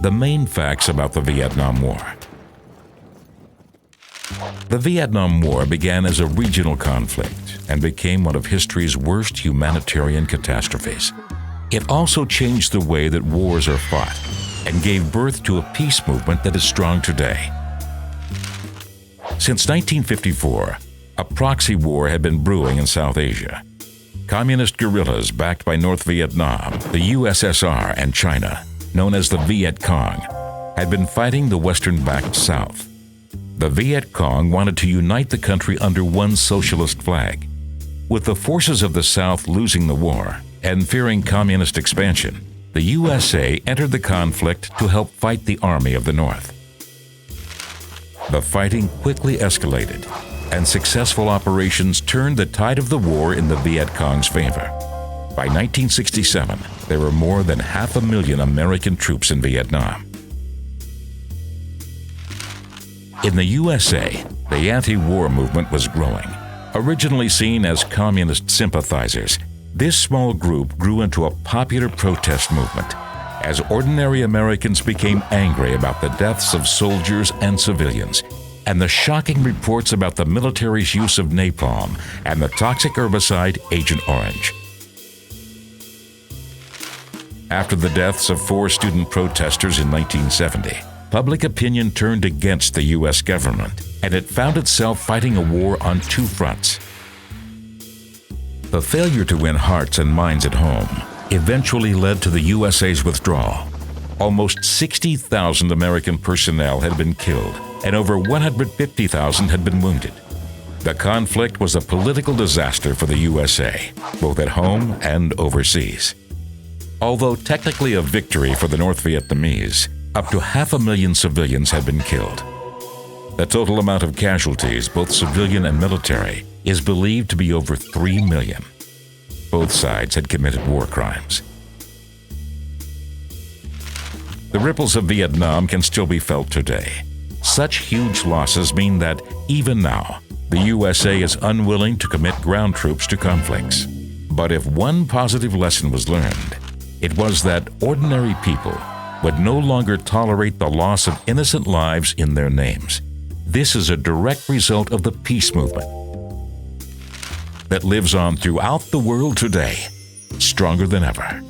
the main facts about the Vietnam War. The Vietnam War began as a regional conflict and became one of history's worst humanitarian catastrophes. It also changed the way that wars are fought and gave birth to a peace movement that is strong today. Since 1954, a proxy war had been brewing in South Asia. Communist guerrillas backed by North Vietnam, the USSR, and China, known as the Viet Cong, had been fighting the Western-backed South. The Viet Cong wanted to unite the country under one socialist flag. With the forces of the South losing the war and fearing communist expansion, the USA entered the conflict to help fight the Army of the North. The fighting quickly escalated, and successful operations turned the tide of the war in the Viet Cong's favor. By 1967, there were more than 500,000 American troops in Vietnam. In the USA, the anti-war movement was growing. Originally seen as communist sympathizers, this small group grew into a popular protest movement as ordinary Americans became angry about the deaths of soldiers and civilians and the shocking reports about the military's use of napalm and the toxic herbicide Agent Orange. After the deaths of 4 student protesters in 1970, public opinion turned against the U.S. government, and it found itself fighting a war on 2 fronts. The failure to win hearts and minds at home eventually led to the USA's withdrawal. Almost 60,000 American personnel had been killed, and over 150,000 had been wounded. The conflict was a political disaster for the USA, both at home and overseas. Although technically a victory for the North Vietnamese, up to 500,000 civilians had been killed. The total amount of casualties, both civilian and military, is believed to be over 3 million. Both sides had committed war crimes. The ripples of Vietnam can still be felt today. Such huge losses mean that, even now, the USA is unwilling to commit ground troops to conflicts. But if one positive lesson was learned, it was that ordinary people would no longer tolerate the loss of innocent lives in their names. This is a direct result of the peace movement that lives on throughout the world today, stronger than ever.